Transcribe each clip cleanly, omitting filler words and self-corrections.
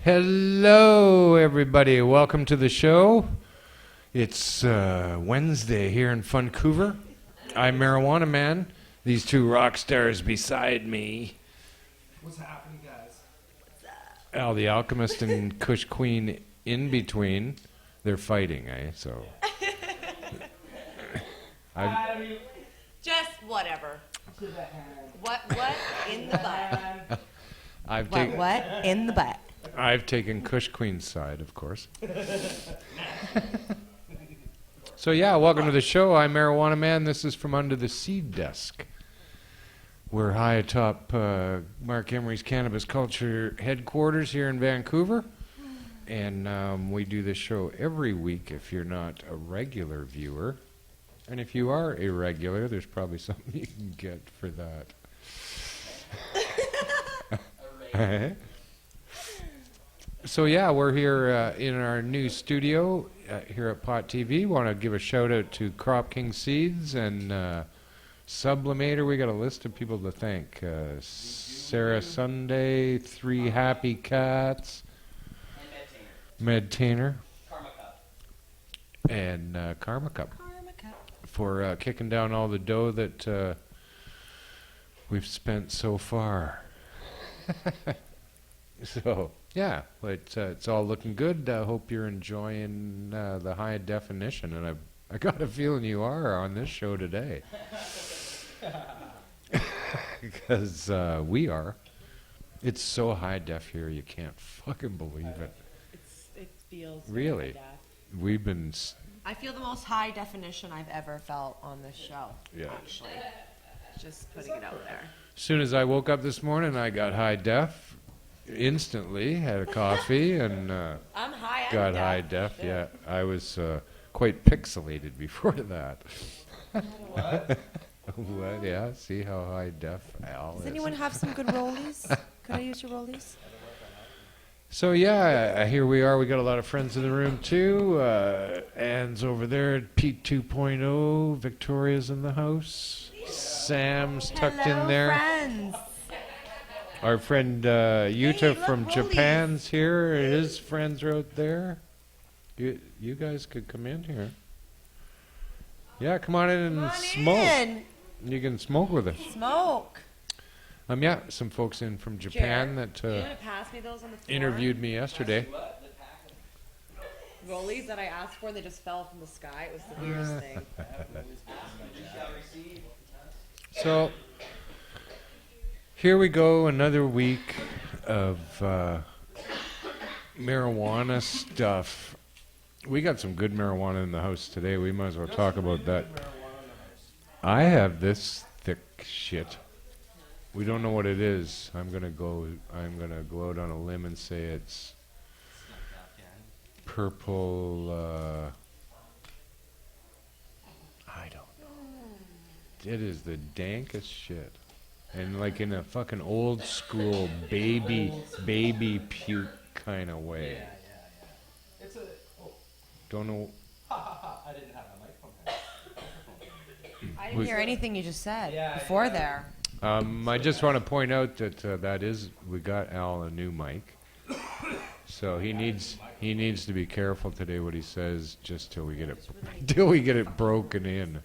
Hello, everybody. Welcome to the show. It's Wednesday here in Vancouver. I'm Marijuana Man. These two rock stars beside me. What's happening, guys? Al, the Alchemist, and Kush Queen in between. They're fighting, eh? So. Just whatever. What in the butt? What in the butt? I've taken Kush Queen's side, of course. So yeah, welcome to the show. I'm Marijuana Man. This is from under the seed desk. We're high atop Marc Emery's Cannabis Culture headquarters here in Vancouver. And we do this show every week if you're not a regular viewer. And if you are a regular, there's probably something you can get for that. So yeah, we're here in our new studio here at Pot TV. Want to give a shout out to Crop King Seeds and Sublimator. We got a list of people to thank. Sarah Sunday, 3 Happy Cats, Medtainer, and Karma Cup for kicking down all the dough that we've spent so far. So. Yeah, it's all looking good. I hope you're enjoying the high definition, and I got a feeling you are on this show today. Because we are. It's so high def here, you can't fucking believe it. It feels really. We've been. I feel the most high definition I've ever felt on this show. Yeah. Actually, just putting it out there. As soon as I woke up this morning, I got high def. Instantly had a coffee and I'm high got high def. Sure. Yeah, I was quite pixelated before that. What? What? Yeah. See how high def Al is. Does anyone have some good rollies? Could I use your rollies? So yeah, here we are. We got a lot of friends in the room too. Anne's over there. Pete 2.0. Victoria's in the house. Sam's tucked in there. Friends. Our friend Yuta from Japan's here. His friends are out there. You guys could come in here. Yeah, come on in and smoke. You can smoke with us. Smoke. Yeah, some folks in from Japan that pass me those on the floor? interviewed me yesterday. Rollies that I asked for, they just fell from the sky. It was the weirdest thing. So. Here we go, another week of marijuana stuff. We got some good marijuana in the house today. We might as well talk about that. I have this thick shit. We don't know what it is. I'm gonna go out on a limb and say it's purple. I don't know. It is the dankest shit. And like in a fucking old school baby puke kind of way. Yeah. It's a. Oh. Don't know. I didn't have my microphone. I didn't hear anything you just said before there. I just want to point out that we got Al a new mic, so he needs to be careful today what he says, just till we get it broken in. Okay.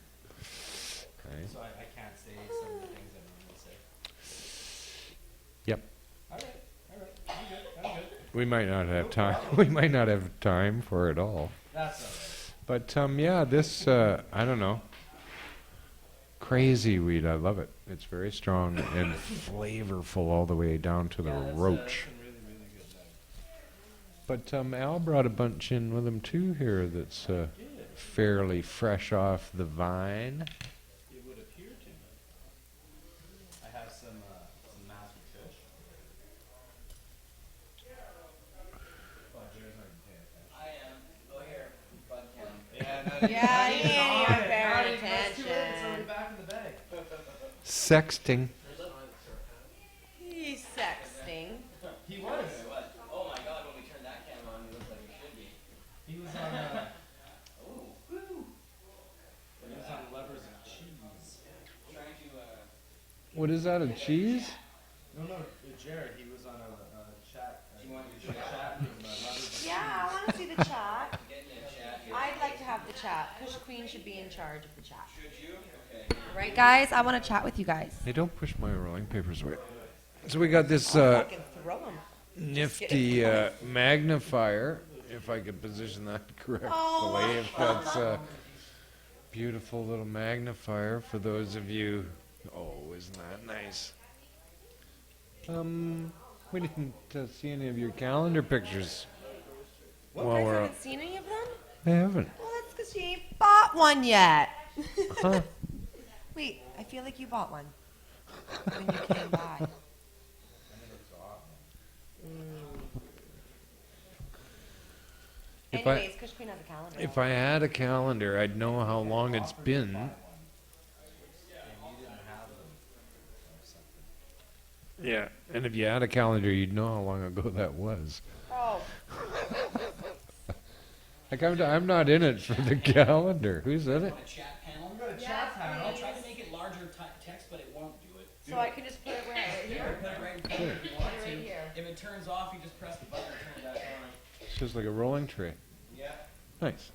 So I can't say some of the things I normally say. Yep. All right. I'm good. We might not have time. We might not have time for it all. That's all right. But yeah, this I don't know. Crazy weed. I love it. It's very strong and flavorful all the way down to the roach. Really, really good. But Al brought a bunch in with him too here that's fairly fresh off the vine. It would appear to me. I have some Mz Kush. Well, Jerry's not even paying attention. I am. Go here. Bud cam. Yeah, he ain't even paying It's attention. already back in the bag. Sexting. He's sexting. He was. Oh my god, when we turned that camera on, he looked like he should be. He was on. Oh, woo! He was on levers of cheese. Trying to, What is that, a cheese? No, Jared. He was on a chat. you want your chat chat. Kush Queen should be in charge of the chat. Should you? Okay. Right, guys? I want to chat with you guys. Hey, don't push my rolling papers away. So we got this Fucking throw 'em. nifty magnifier, if I could position that correctly. If that's a beautiful little magnifier for those of you. Oh, isn't that nice? We didn't see any of your calendar pictures. You guys haven't seen any of them? I haven't. Well, that's because you ain't bought one yet. Huh? Wait, I feel like you bought one when you came by. Anyways, Kush Queen has a calendar. If I had a calendar, I'd know how long it's been. Yeah, and if you had a calendar, you'd know how long ago that was. Oh. Like I'm not in it for the calendar. Who's in it? A chat panel. Chat panel. I'll try to make it larger text, but it won't do it. So I can just put it right here. Put it right in front if you want Right to. here. If it turns off, you just press the button and turn it back on. It's just like a rolling tray. Yeah. Nice.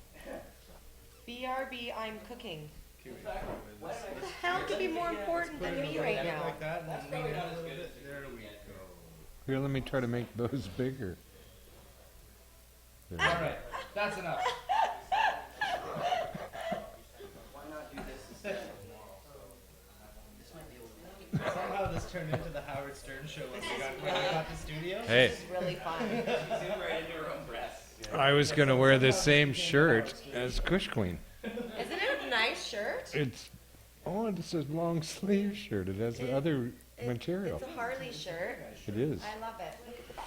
BRB, I'm cooking. What the hell could be more important than me right now? Like that, and That's then probably lean in not a as little good bit. as There we it go. Here, let me try to make those bigger. There. All right, that's enough. Why not do this instead? This might be able to. Somehow this turned into the Howard Stern show when we got the studio. Hey, This is really fun. Zoom right into her own breasts. I was gonna wear the same shirt as Kush Queen. Isn't it a nice shirt? It's a long sleeve shirt. It has the other material. It's a Harley shirt. It is. I love it. Look at the back.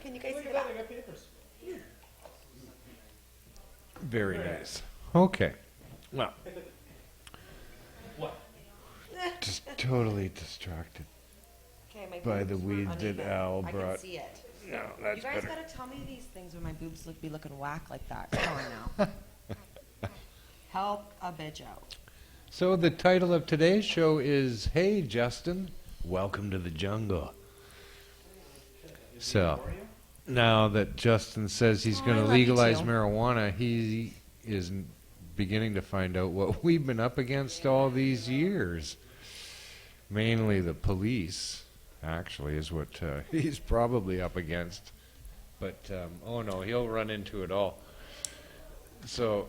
Can you guys Look see at the that, back? I got papers. Very nice. Okay. Well, What? just totally distracted Okay, my by boobs the were weeds that uneven. Al I brought. can see it. No, You that's guys better. gotta tell me these things when my boobs be looking whack like that. Come on now. Help a bitch out. So the title of today's show is "Hey Justin, welcome to the jungle." So now that Justin says he's Oh, going I to love you legalize too. marijuana, he is beginning to find out what we've been up against all these years. Mainly the police, actually, is what he's probably up against. But, oh no, he'll run into it all. So,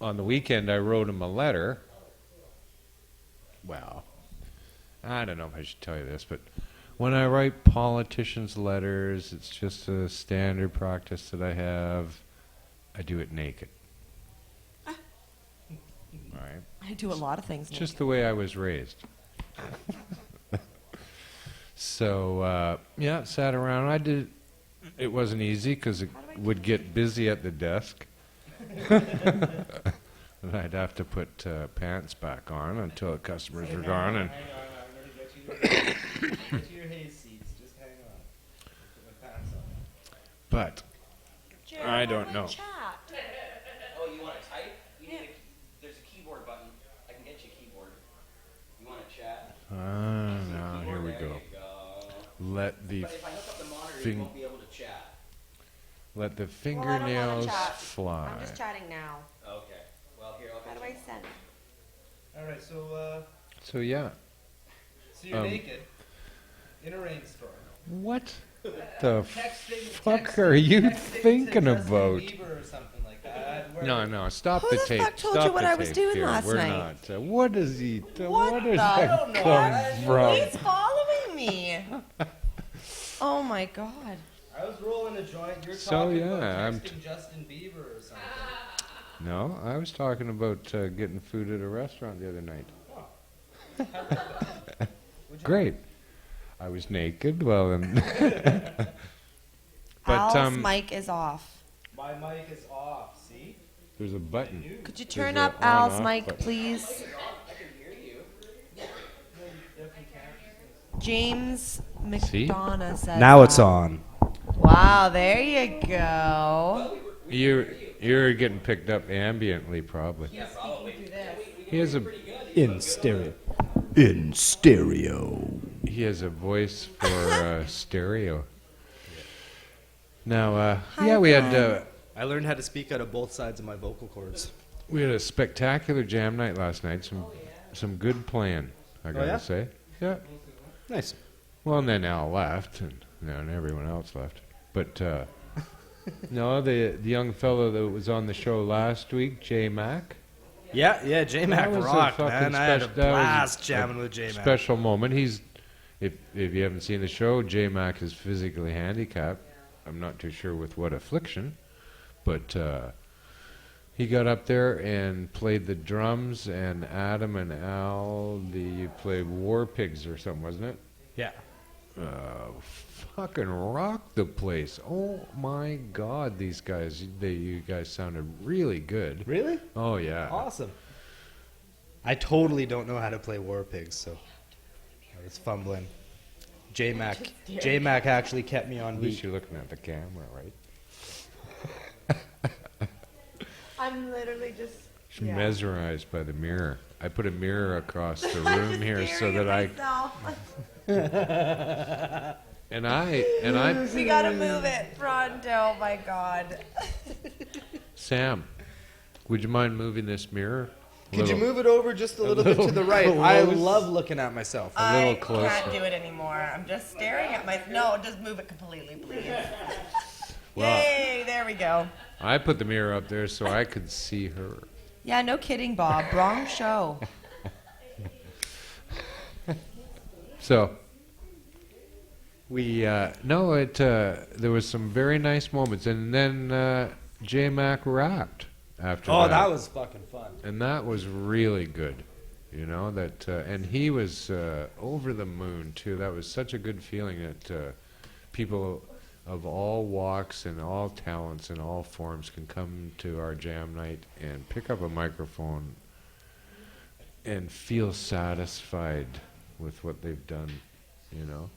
on the weekend, I wrote him a letter. Well, I don't know if I should tell you this, but when I write politicians' letters, it's just a standard practice that I have. I do it naked. All right? I do a lot of things. Just the way I was raised. So, yeah, sat around. I did. It wasn't easy because it would get busy at the desk. And I'd have to put pants back on until the customers were gone. And Hang on, I'm gonna get you your haze seats. Just hang on. Put my pants on. but I don't know. Oh, you want to type? There's a keyboard button. I can get you a keyboard. You want to chat? Now here we There go. you go. Let the But if I hook up the monitor, you Fing- won't be able to chat. let the Well, I don't fingernails wanna chat. fly. I'm just chatting now. Okay. Well, here, I'll How get do you. I send? All right, so So yeah, you're naked in a rainstorm. what the Texting, fuck are you texting to thinking Justin about? Bieber or something like that. Where- No, stop Who the the tape. fuck told Stop you what the I was tape doing here. last We're night? not. What is he? What Where does the- that I don't know. come from? He's following me. Oh my god. I was rolling a joint. You're So, talking yeah, about I'm texting Justin Bieber or something. No, I was talking about getting food at a restaurant the other night. Great. I was naked. Well, and but Al's mic is off. My mic is off. See? there's a button. Could you There's turn a up Al's on-off mic, button. please? James McDonough says. Now it's that. on. Wow, there you go. You're getting picked up ambiently, probably. He has a In stereo. In stereo. he has a voice for stereo. Now, Hi, yeah, we had. Glenn. I learned how to speak out of both sides of my vocal cords. We had a spectacular jam night last night. Some good playing, I gotta yeah? say. Yeah. Nice. Well, and then Al left, and then everyone else left. But no, the young fellow that was on the show last week, J Mac. Yeah, J-Mac That was a rocked, fucking man. I had a that was blast a jamming with J-Mac. Special moment. He's, if you haven't seen the show, J Mac is physically handicapped. I'm not too sure with what affliction, but he got up there and played the drums, and Adam and Al, you played War Pigs or something, wasn't it? Yeah. Fucking rocked the place. Oh my God, these guys, you guys sounded really good. Really? Oh yeah. Awesome. I totally don't know how to play War Pigs, so I was fumbling. J-Mac actually kept me on At least beat. you're looking at the camera, right? I'm literally just. She's mesmerized by the mirror. I put a mirror across the room here so that We gotta move it, Pronto. My God. Sam, would you mind moving this mirror? Could you move it over just a little bit to the right? I love looking at myself. little closer. I can't do it anymore. I'm just staring at my. No, just move it completely, please. Well, Yay! There we go. I put the mirror up there so I could see her. Yeah, no kidding, Bob. Wrong show. So we there was some very nice moments, and then J Mac rapped after that. Oh, that was fucking fun. And that was really good, you know, that and he was over the moon too. That was such a good feeling that people of all walks and all talents and all forms can come to our jam night and pick up a microphone and feel satisfied with what they've done, you know.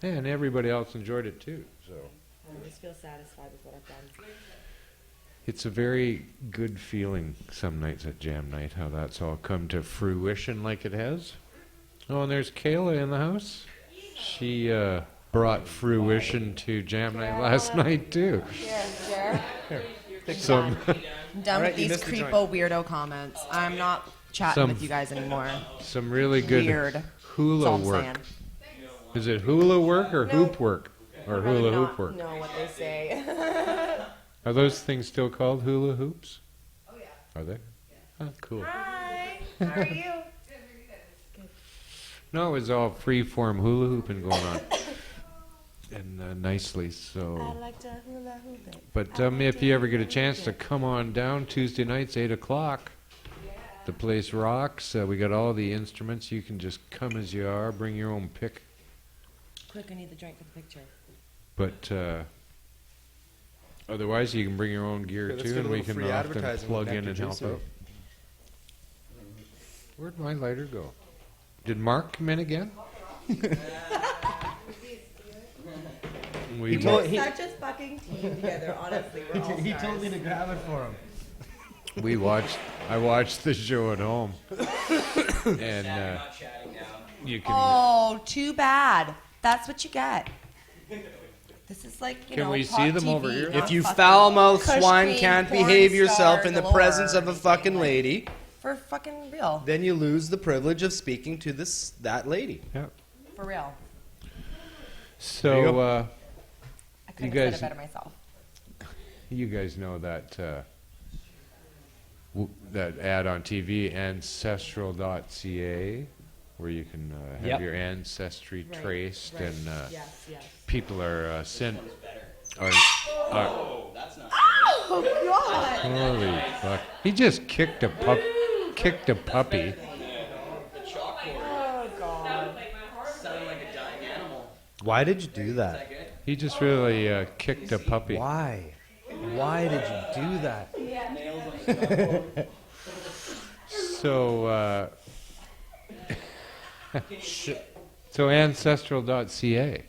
And everybody else enjoyed it too, so. I always feel satisfied with what I've done. It's a very good feeling some nights at jam night, how that's all come to fruition like it has. Oh, and there's Kayla in the house. She brought fruition to jam night last night too. Some I'm done with these creepo weirdo comments. I'm not chatting with you guys anymore. some really good Weird. That's hula all I'm work. saying. Is it hula work or hoop work? Or hula hoop work? Know what they say. Are those things still called hula hoops? Oh yeah. Are they? Oh, cool. Hi. How are you? No, it was all free-form hula hooping going on. And nicely, so. I like to hula hoop it. But if you ever get a chance to come on down Tuesday nights, 8 o'clock, the place rocks. We got all the instruments. You can just come as you are, bring your own pick. Quick, I need the drink for the picture. But otherwise, you can bring your own gear Okay, let's too, get a and we little can free often advertising plug with in and Nectar help Juice out. Where'd my lighter go? Did Marc come in again? We We're such a fucking team together, honestly. We're all He told me to grab it for him. I watched the show at home, and Not chatting now. you can. Oh, too bad. That's what you get. This is like, you Can know, we pop see them TV, over here? not If you fucking foul-mouthed Kush swine Queen, can't porn behave yourself star in the galore presence of or a fucking anything, lady, for fucking real. then you lose the privilege of speaking to that lady. Yeah. For real. So There you I couldn't You have guys- said it better myself. you guys know that that ad on TV, ancestral.ca, where you can have Yep. your ancestry traced, and Yes, yes. people are sent. Are, That's not Oh, God. holy fuck! He just kicked a puppy. the chalkboard. Oh, God. Sounded like a dying animal. Why did you do Is that? that good? He just really kicked a puppy. Why? Why did you do that? Nails on the chalkboard. So so ancestral.ca.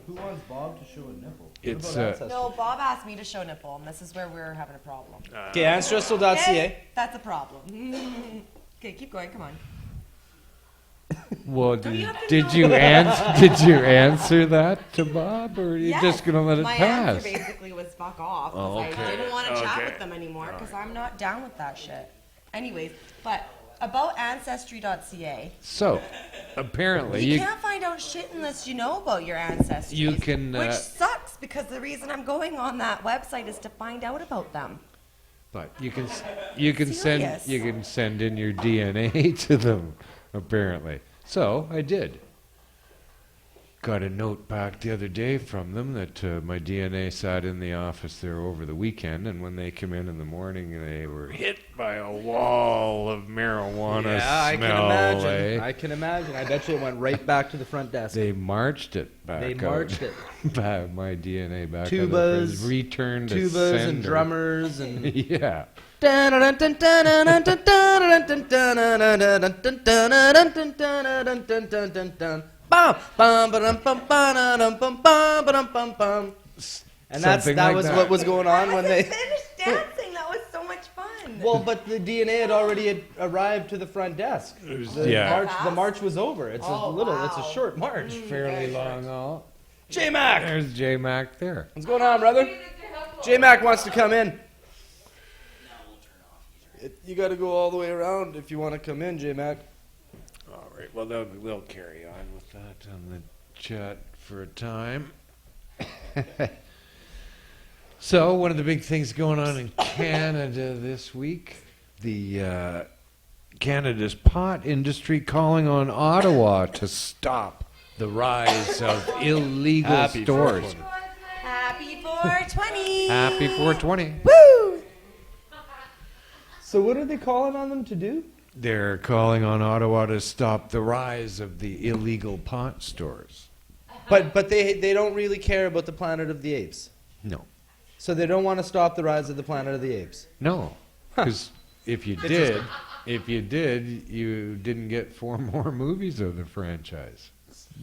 Who wants Bob to show a nipple? It's No, Bob asked me to show nipple, and this is where we're having a problem. Okay, ancestral.ca. That's a problem. Okay, keep going. Come on. Well, you have to did know? you answer that to Bob, or are you Yes. just gonna let it My pass? answer basically was fuck off. 'Cause Oh, I okay. didn't want to chat Okay. with them anymore because I'm not down with that shit. Anyways, but about ancestry.ca, So, apparently, you can't find out shit unless you know about your ancestors. You can, which sucks because the reason I'm going on that website is to find out about them. but you can Serious. send in your DNA to them. Apparently, so I did. Got a note back the other day from them that my DNA sat in the office there over the weekend, and when they come in the morning, they were hit by a wall of marijuana Yeah, I can smell. imagine. eh? I can imagine. I bet you it went right back to the front desk. They marched it back. They out. marched it. Back my DNA back. Tubas, returned to Tubas and sender. drummers and. Yeah. And Something that like was that. what was going on when they. finished dancing. That was so much fun. Well, but the DNA had already arrived to the front desk. Yeah. The march was over. It's it's a short march. Fairly long all. J Mac, There's J Mac there. what's going on, brother? J Mac wants to come in. You got to go all the way around if you want to come in, J Mac. All right. Well, they'll carry on with that on the chat for a time. So, one of the big things going on in Canada this week, the Canada's pot industry calling on Ottawa to stop the rise of illegal Happy stores. 420. Happy 420. Happy 420. Woo! So what are they calling on them to do? They're calling on Ottawa to stop the rise of the illegal pot stores. But they don't really care about the Planet of the Apes. No. So they don't want to stop the rise of the Planet of the Apes. No. Because if you did, you didn't get 4 more movies of the franchise.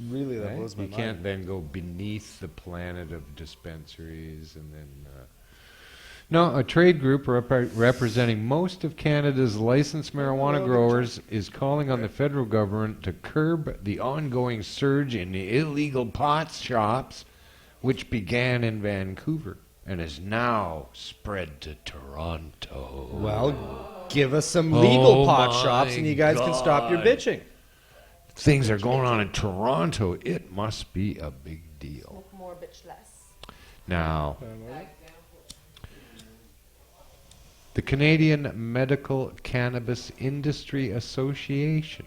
Really, that Right? blows my You mind. can't then go beneath the planet of dispensaries and then... No, a trade group representing most of Canada's licensed marijuana growers is calling on the federal government to curb the ongoing surge in illegal pot shops, which began in Vancouver and is now spread to Toronto. Well, give us some legal Oh pot my shops and you guys can stop your God. bitching. Things are going on in Toronto. It must be a big deal. More bitch less. Now, the Canadian Medical Cannabis Industry Association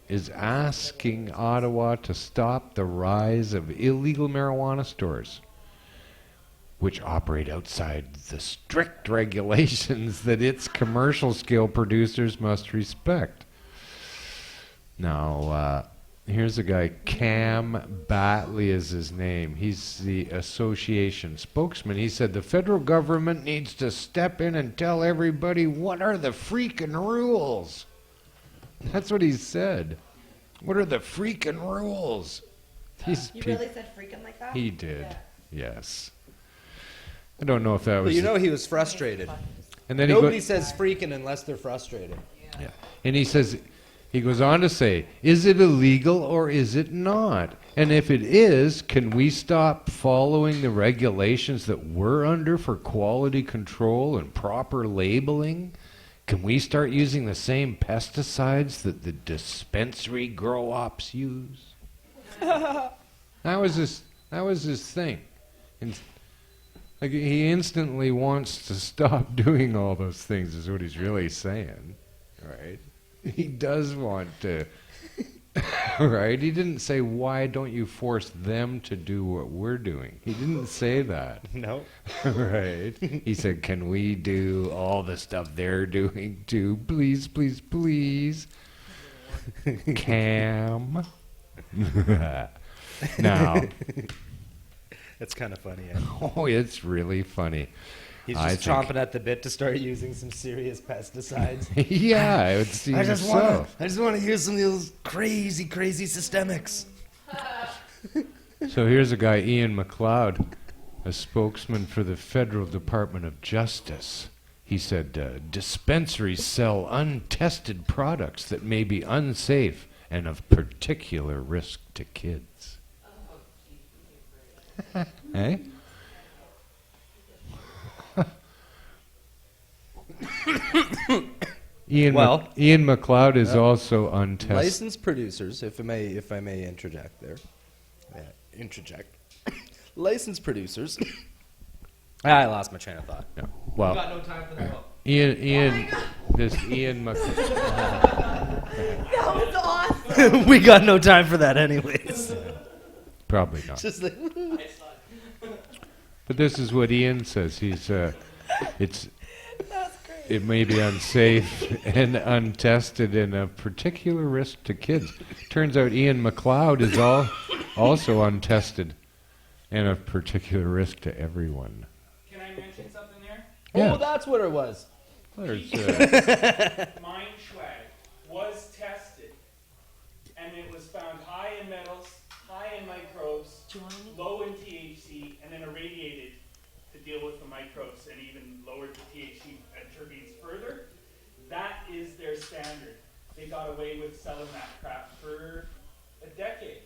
is asking Ottawa to stop the rise of illegal marijuana stores, which operate outside the strict regulations that its commercial scale producers must respect. Now, here's a guy, Cam Batley is his name. He's the association spokesman. He said the federal government needs to step in and tell everybody what are the freaking rules. That's what he said. What are the freaking rules? These You peop- really said freaking like that? He did, yes. I don't know if that was... But you know he was frustrated. and then Nobody he go- says freaking unless they're frustrated. Yeah. And he says, he goes on to say, is it illegal or is it not? And if it is, can we stop following the regulations that we're under for quality control and proper labeling? Can we start using the same pesticides that the dispensary grow-ops use? That was his thing. And like, he instantly wants to stop doing all those things is what he's really saying, right? He does want to, right? He didn't say, why don't you force them to do what we're doing? He didn't say that, No. right? He said, can we do all the stuff they're doing too? Please, please, please. Cam. Now, It's kind of funny. Yeah. oh, it's really funny. He's I just think- chomping at the bit to start using some serious pesticides. Yeah, it seems so. I just want to hear some of those crazy systemics. So here's a guy, Ian McLeod, a spokesman for the Federal Department of Justice. He said, dispensaries sell untested products that may be unsafe and of particular risk to kids. Eh? Ian McLeod is also untested. Licensed producers, if I may interject there. Licensed producers. I lost my train of thought. Yeah. Well, Got no time for the book. Ian McLeod. That was awesome. We got no time for that anyways. Probably not. Just like But this is what Ian says. It may be unsafe and untested and a particular risk to kids. Turns out Ian McLeod is also untested and of particular risk to everyone. Can I mention something there? Yeah. Oh, that's what it was. There's, Mind Swag was tested, and it was found high in metals, high in microbes, low in THC, and then irradiated to deal with the microbes and even lowered the THC terpenes further. That is their standard. They got away with selling that crap for a decade.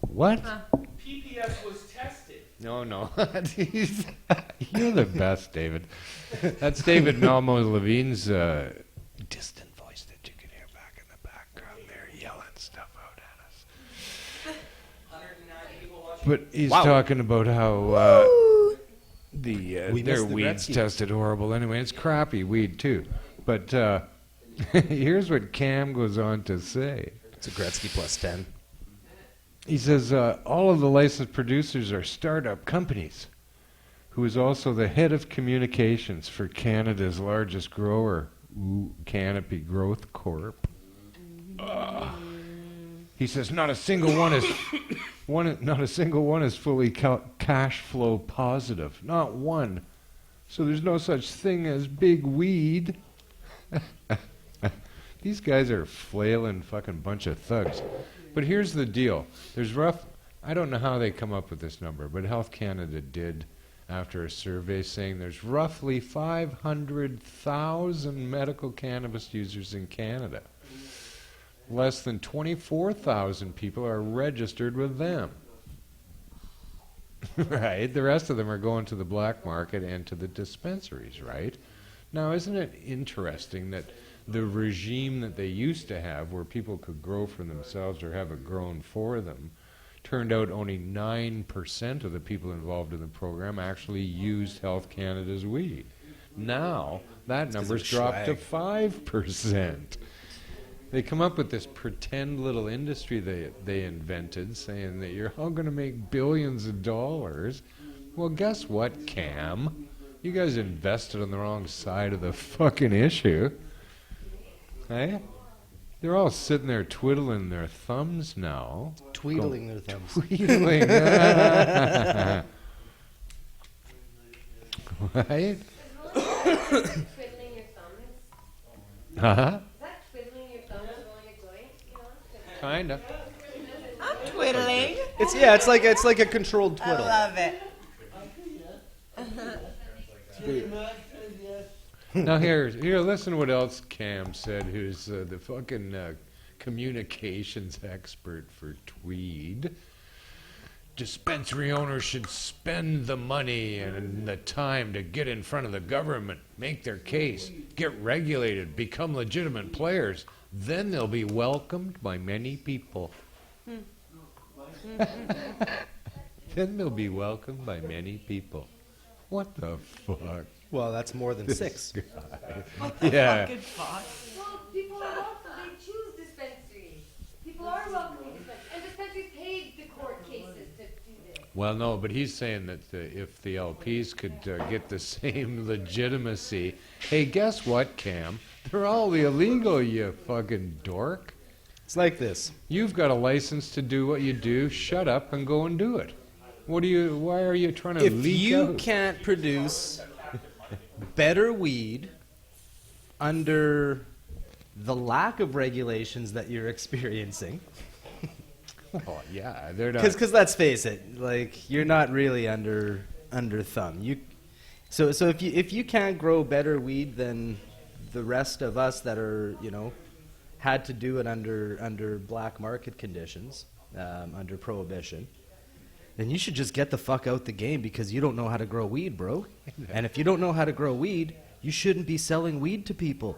what? PPS was tested. No. You're the best, David. That's David Malmo Levine's distant voice that you can hear back in the background there yelling stuff out at us. 109 people watching. But he's Wow. talking about how We their missed the weeds Gretzky. tested horrible anyway. It's crappy weed too. But here's what Cam goes on to say. It's a Gretzky plus 10. He says all of the licensed producers are startup companies, who is also the head of communications for Canada's largest grower, Canopy Growth Corp. He says not a single one is fully cash flow positive, not one. So there's no such thing as big weed. These guys are a flailing fucking bunch of thugs. But here's the deal. I don't know how they come up with this number, but Health Canada did after a survey saying there's roughly 500,000 medical cannabis users in Canada. Less than 24,000 people are registered with them. Right? The rest of them are going to the black market and to the dispensaries, right? Now, isn't it interesting that the regime that they used to have, where people could grow for themselves or have it grown for them, turned out only 9% of the people involved in the program actually used Health Canada's weed. Now, that number's dropped to 5%. They come up with this pretend little industry they invented, saying that you're all going to make billions of dollars. Well, guess what, Cam? You guys invested on the wrong side of the fucking issue. Hey? They're all sitting there twiddling their thumbs now. Tweedling their thumbs. Tweedling. Right? Twiddling your thumbs? Uh-huh. Is that twiddling your thumbs rolling a joint? You know? Kind of. I'm twiddling. It's like a controlled I twiddle. love it. Now here, listen to what else Cam said, who's the fucking communications expert for Tweed. Dispensary owners should spend the money and the time to get in front of the government, make their case, get regulated, become legitimate players. Then they'll be welcomed by many people. Then they'll be welcomed by many people. What the fuck? Well, that's more than 6. Yeah. Fucking fuck. Well, people are welcome. They choose dispensaries. People are welcoming dispensaries. And dispensaries paid the court cases to do this. Well, no, but he's saying that if the LPs could get the same legitimacy, hey, guess what, Cam? They're all illegal, you fucking dork. It's like this. You've got a license to do what you do. Shut up and go and do it. Why are you trying to If leak you out? can't produce better weed under the lack of regulations that you're experiencing, Oh, yeah, they're not. because let's face it, like you're not really under thumb. So if you can't grow better weed than the rest of us that are had to do it under black market conditions, under prohibition, then you should just get the fuck out the game because you don't know how to grow weed, bro. And if you don't know how to grow weed, you shouldn't be selling weed to people.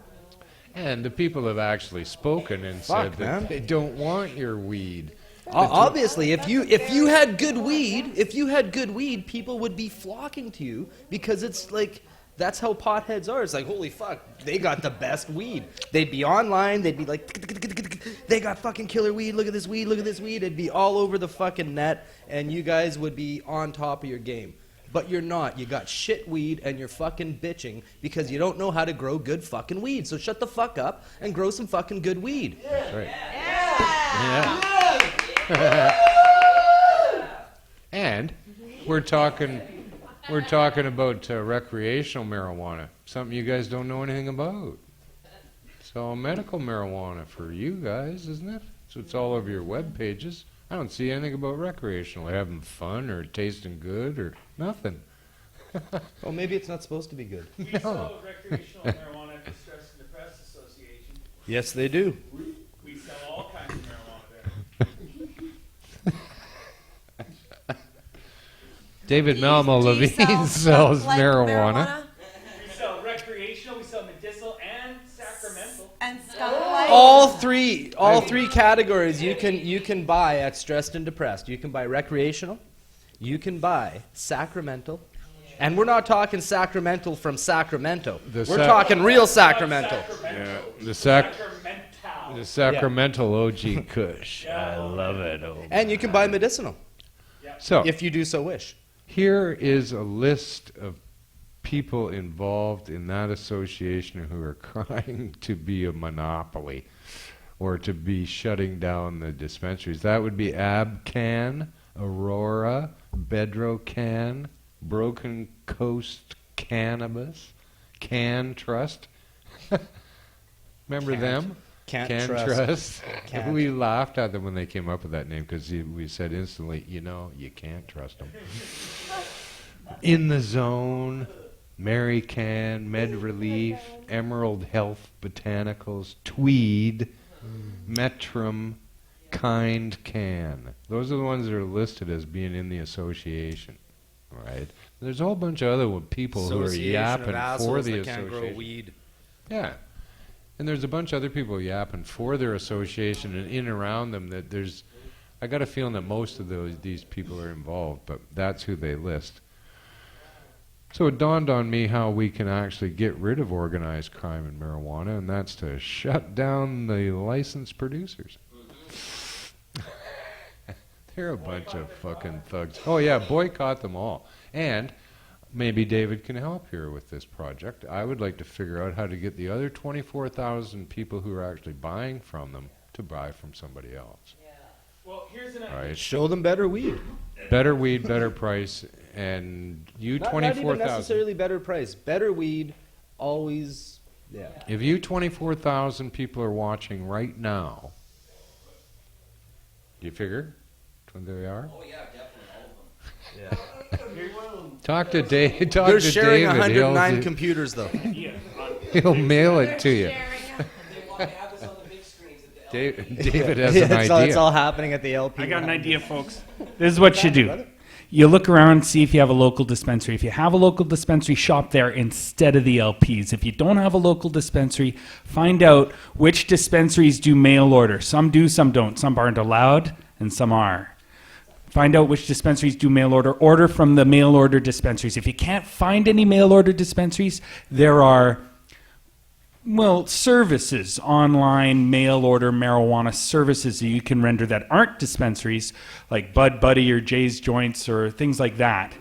And the people have actually spoken and said that they don't want your weed. Obviously, if you had good weed, people would be flocking to you because it's like that's how potheads are. It's like, holy fuck, they got the best weed. They'd be online, they'd be like, they got fucking killer weed, look at this weed, look at this weed. It'd be all over the fucking net, and you guys would be on top of your game. But you're not. You got shit weed, and you're fucking bitching because you don't know how to grow good fucking weed. So shut the fuck up and grow some fucking good weed. That's right. And we're talking about recreational marijuana, something you guys don't know anything about. It's all medical marijuana for you guys, isn't it? So it's all over your web pages. I don't see anything about recreational, having fun or tasting good or nothing. Well, maybe it's not supposed to be good. We sell recreational marijuana at the Stress and Depressed Association. Yes, they do. We sell all kinds of marijuana there. David Malmo Levine sells marijuana. We sell recreational, we sell medicinal, and sacramental. And skunk light. All three categories you can buy at Stressed and Depressed. You can buy recreational, you can buy sacramental, and we're not talking sacramental from Sacramento. We're talking real Sacramento. Yeah, the Sacramental OG Kush. I love it. Oh. And you can buy medicinal. So if you do so wish. Here is a list of people involved in that association who are trying to be a monopoly or to be shutting down the dispensaries. That would be Abcan, Aurora, Bedrocan, Broken Coast Cannabis, Can Trust. Remember them? Can't trust. Can't. We laughed at them when they came up with that name because we said instantly, you can't trust them. In the Zone, Mary Can, Med Relief, Emerald Health Botanicals, Tweed, Metrum, Kind Can. Those are the ones that are listed as being in the association, right? There's a whole bunch of other people who are yapping for the association. Grow weed. Yeah. And there's a bunch of other people yapping for their association and in and around them that I got a feeling that most of these people are involved, but that's who they list. So it dawned on me how we can actually get rid of organized crime in marijuana, and that's to shut down the licensed producers. They're a bunch of fucking thugs. Oh yeah, boycott them all. And maybe David can help here with this project. I would like to figure out how to get the other 24,000 people who are actually buying from them to buy from somebody else. Yeah. Well, here's an Right? Show them better weed. Better weed, better price, and you 24,000. Not even necessarily better price. Better weed, always, yeah. If you 24,000 people are watching right now, do you figure when they are? Oh yeah, definitely all of them. Yeah. Talk to Dave. They're sharing 109 computers, though. He'll mail it to you. They want to have this on the big screens at the David has an idea. It's all happening at the LP. I got an idea, folks. This is what you do. You look around and see if you have a local dispensary. If you have a local dispensary, shop there instead of the LPs. If you don't have a local dispensary, find out which dispensaries do mail order. Some do, some don't. Some aren't allowed, and some are. Find out which dispensaries do mail order. Order from the mail order dispensaries. If you can't find any mail order dispensaries, there are, services, online mail order marijuana services that you can render that aren't dispensaries, like Bud Buddy or Jay's Joints or things like that.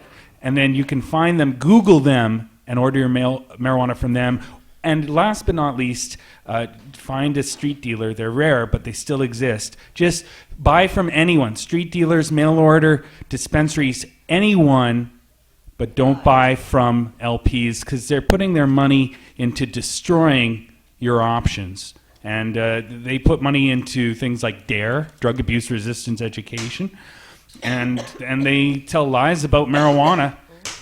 And then you can find them, Google them, and order your marijuana from them. And last but not least, find a street dealer. They're rare, but they still exist. Just buy from anyone. Street dealers, mail order, dispensaries, anyone, but don't buy from LPs because they're putting their money into destroying your options. And they put money into things like DARE, drug abuse resistance education, and they tell lies about marijuana,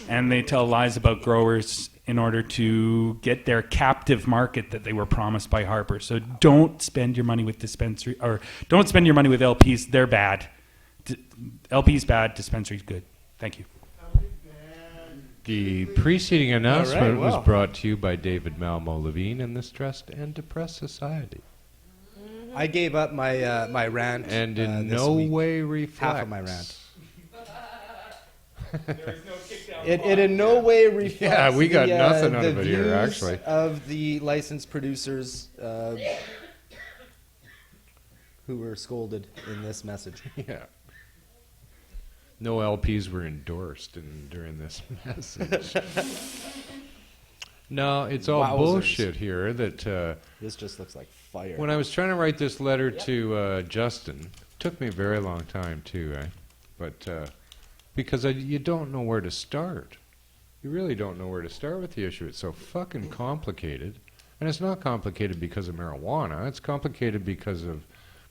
and they tell lies about growers in order to get their captive market that they were promised by Harper. So don't spend your money with dispensary, or don't spend your money with LPs. They're bad. LP's bad, dispensary's good. Thank you. The preceding announcement was brought to you by David Malmo Levine and the Stressed and Depressed Society. I gave up my rant. And in this no week. way reflects. Half of my rant. There is no kick down It in no way reflects. Yeah, we got nothing out the of it here, views actually. Of the licensed producers who were scolded in this message. Yeah. No LPs were endorsed during this message. No, it's all Wowzers. bullshit here. That This just looks like fire. when I was trying to write this letter to Justin, took me a very long time too, but because you don't know where to start. You really don't know where to start with the issue. It's so fucking complicated, and it's not complicated because of marijuana. It's complicated because of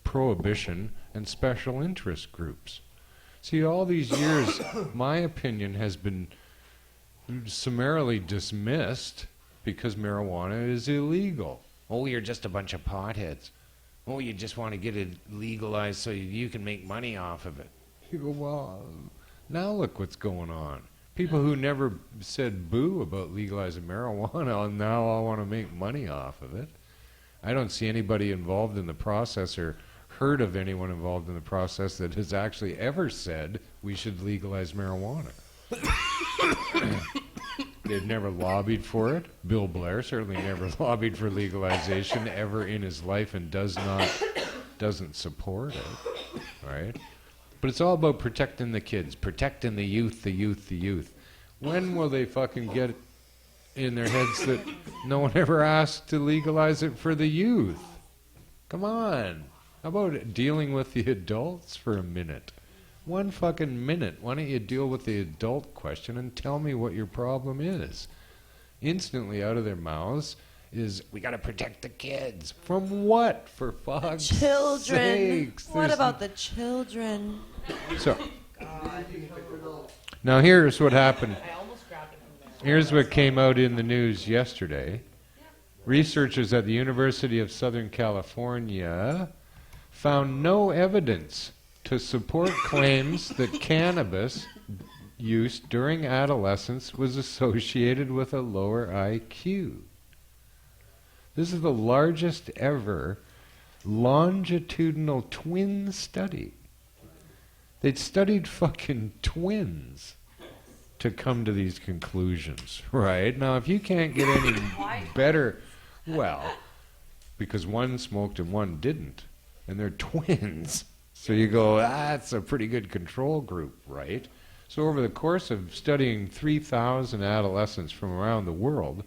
prohibition and special interest groups. See, all these years, my opinion has been summarily dismissed because marijuana is illegal. Oh, you're just a bunch of potheads. Oh, you just want to get it legalized so you can make money off of it. You go, well, now look what's going on. People who never said boo about legalizing marijuana now all want to make money off of it. I don't see anybody involved in the process or heard of anyone involved in the process that has actually ever said we should legalize marijuana. They've never lobbied for it. Bill Blair certainly never lobbied for legalization ever in his life and doesn't support it, right? But it's all about protecting the kids, protecting the youth, the youth, the youth. When will they fucking get in their heads that no one ever asked to legalize it for the youth? Come on. How about dealing with the adults for a minute? One fucking minute. Why don't you deal with the adult question and tell me what your problem is? Instantly out of their mouths is, we got to protect the kids. From what, for fuck's Children. sakes? What about the children? So, now here's what happened. Here's what came out in the news yesterday. Researchers at the University of Southern California found no evidence to support claims that cannabis use during adolescence was associated with a lower IQ. This is the largest ever longitudinal twin study. They'd studied fucking twins to come to these conclusions, right? Now, if you can't get any better, well, because one smoked and one didn't, and they're twins. So you go, that's a pretty good control group, right? So over the course of studying 3,000 adolescents from around the world,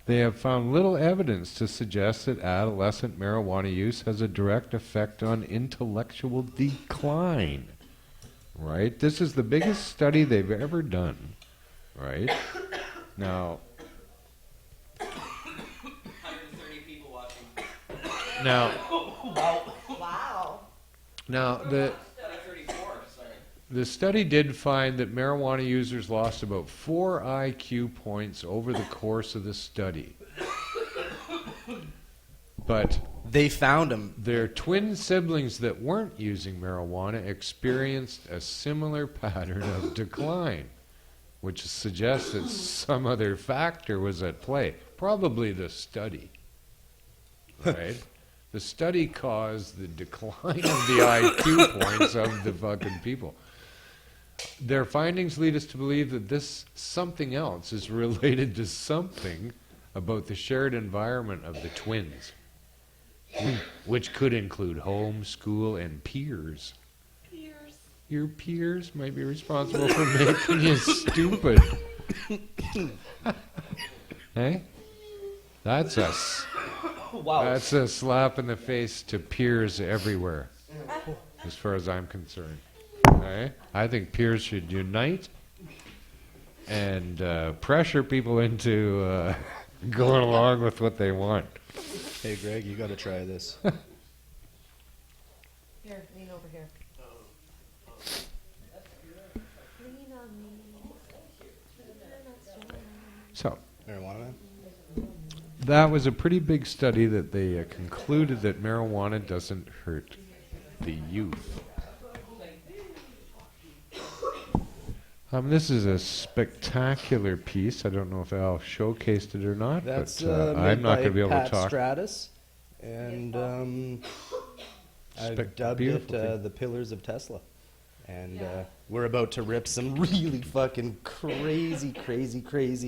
they have found little evidence to suggest that adolescent marijuana use has a direct effect on intellectual decline, right? This is the biggest study they've ever done, right? Now, 130 people watching. now, Wow. now the 34, sorry. The study did find that marijuana users lost about 4 IQ points over the course of the study. But They found him. their twin siblings that weren't using marijuana experienced a similar pattern of decline, which suggests that some other factor was at play. Probably the study, right? The study caused the decline of the IQ points of the fucking people. Their findings lead us to believe that this something else is related to something about the shared environment of the twins, which could include home, school, and peers. Peers. Your peers might be responsible for making you stupid. Hey? That's us. Wow. That's a slap in the face to peers everywhere, as far as I'm concerned. Okay? I think peers should unite and pressure people into going along with what they want. Hey, Greg, you got to try this. Here, lean over here. Lean on me. So, Marijuana Man? That was a pretty big study that they concluded that marijuana doesn't hurt the youth. This is a spectacular piece. I don't know if Al showcased it or not, That's but I'm not going to be able Pat to talk. Stratus, and I've dubbed it the Pillars of Tesla. And we're about to rip some really fucking crazy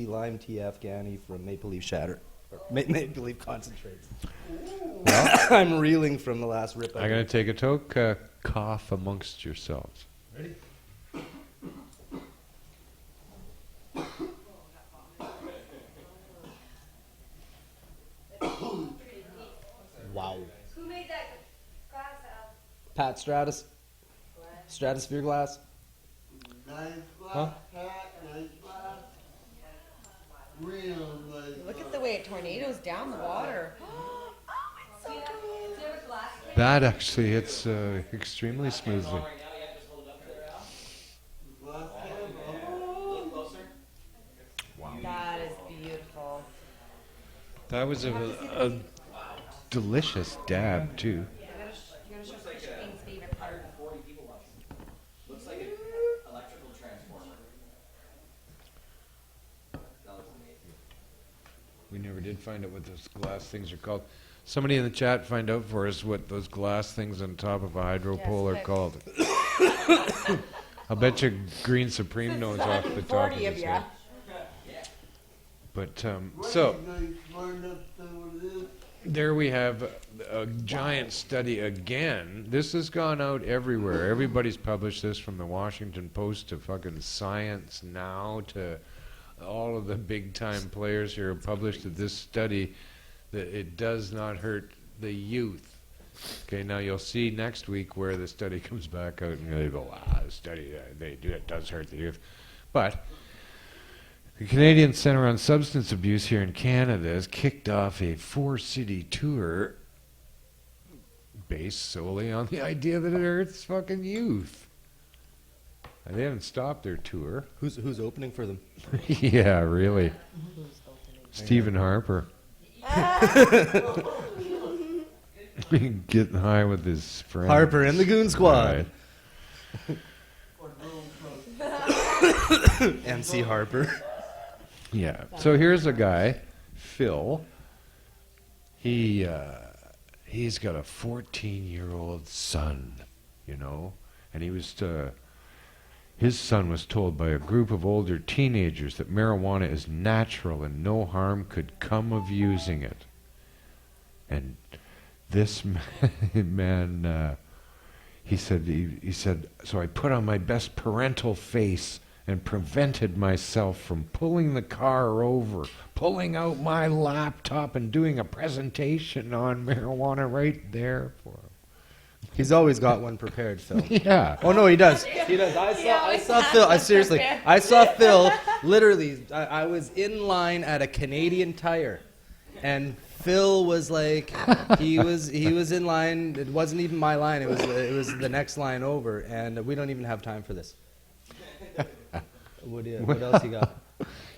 lime tea Afghani from Maple Leaf Shatter. Maple Leaf Concentrates. Well, I'm reeling from the last rip. I'm going to take a toke, cough amongst yourselves. Ready? Wow. Who made that glass out? Pat Stratus. Stratosphere glass. Nice glass, Huh? Pat, nice glass. Real nice. Look at the way it tornadoes down the water. Oh, it's so cool. Is there a glass case? That actually hits extremely smoothly. Glass can, oh. That is beautiful. That was a delicious dab, too. You gotta show Kush Queen's favorite part. 40 people watching. Looks like an electrical transformer. That looks amazing. We never did find out what those glass things are called. Somebody in the chat find out for us what those glass things on top of a hydro pole are quick. called. I'll bet you Green Supreme knows off the top of 40 of his ya. head. But, so, Nice, find out what it is. there we have a giant study again. This has gone out everywhere. Everybody's published this, from the Washington Post to fucking Science Now to all of the big time players here have published that this study, that it does not hurt the youth. Okay, now you'll see next week where the study comes back out and they go, the study, it does hurt the youth. But the Canadian Centre on Substance Abuse here in Canada has kicked off a 4-city tour based solely on the idea that it hurts fucking youth. And they haven't stopped their tour. Who's opening for them? Yeah, really. Stephen Harper. Getting high with his friends. Harper and the Goon Squad. Right. MC Harper. Yeah. So here's a guy, Phil. He's got a 14-year-old son, you know, and his son was told by a group of older teenagers that marijuana is natural and no harm could come of using it. And this man, he said, so I put on my best parental face and prevented myself from pulling the car over, pulling out my laptop and doing a presentation on marijuana right there for him. He's always got one prepared, Phil. Yeah. Oh no, he does. He does. I saw Phil. I saw Phil. Literally, I was in line at a Canadian Tire, and Phil was like, he was in line. It wasn't even my line. It was the next line over, and we don't even have time for this. What else you got?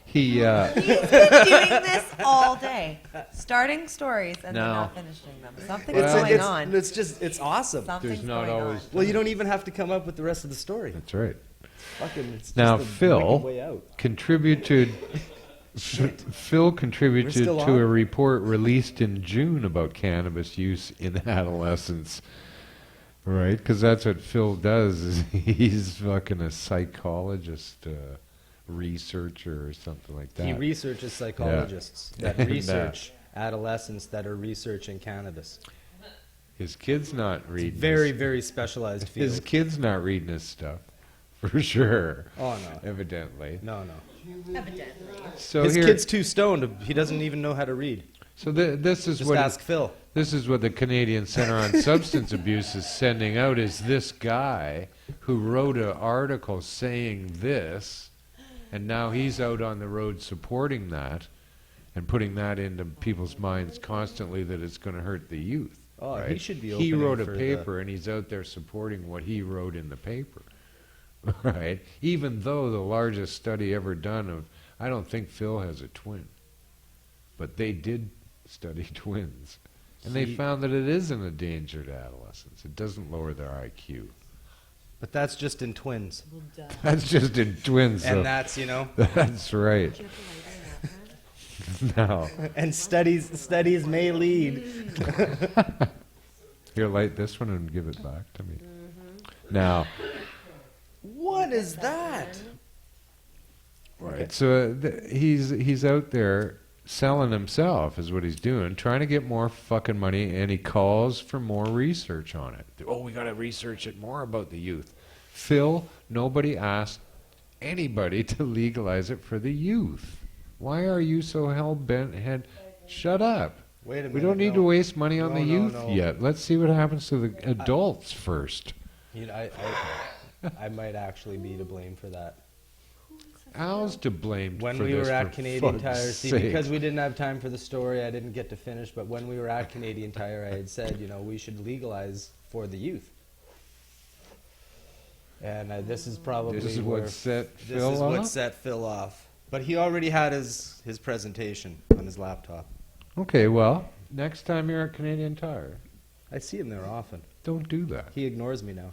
He's been doing this all day, starting stories and then No. not finishing them. Something's Well, going on. It's awesome. Something's There's not going always. on. Well, you don't even have to come up with the rest of the story. That's right. Fucking, it's Now, just the Phil wicked way out. contributed. Phil We're contributed still to on? a report released in June about cannabis use in adolescence. Right? Because that's what Phil does. Is he's fucking a psychologist, researcher, or something like that. He researches psychologists that And, research adolescents that are researching cannabis. His kid's not reading. Very, his, very specialized field. his kid's not reading his stuff, for sure. Oh no, Evidently. no. Evidently. So His here, kid's too stoned. He doesn't even know how to read. so this is Just what ask Phil. this is what the Canadian Centre on Substance Abuse is sending out. Is this guy who wrote an article saying this, and now he's out on the road supporting that, and putting that into people's minds constantly that it's going to hurt the youth. Oh, right? he should be He opening wrote a for paper, and he's out there supporting what he wrote in the paper. Right? Even though the largest study ever done of, I don't think Phil has a twin. But they did study twins. And they found that it isn't a danger to adolescents. It doesn't lower their IQ. But that's just in twins. Well, duh. That's just in twins, And though. that's, you know. That's right. Did you have to light on that one? No. And studies may lead. Here, light this one and give it back to me. Now, What is that? right. So he's out there selling himself, is what he's doing, trying to get more fucking money, and he calls for more research on it. Oh, we got to research it more about the youth. Phil, nobody asked anybody to legalize it for the youth. Why are you so hell-bent? Shut up. Wait a minute. We don't need to waste money on the youth no. yet. Let's see what happens to the adults first. You know, I might actually be to blame for that. Al's to blame When for we this, were at for Canadian fuck's Tire, see, sake. because we didn't have time for the story, I didn't get to finish. But when we were at Canadian Tire, I had said, you know, we should legalize for the youth. And this is probably This is where what set this Phil is off? what set Phil off. But he already had his presentation on his laptop. Okay, well, next time you're at Canadian Tire, I see him there often. don't do that. He ignores me now.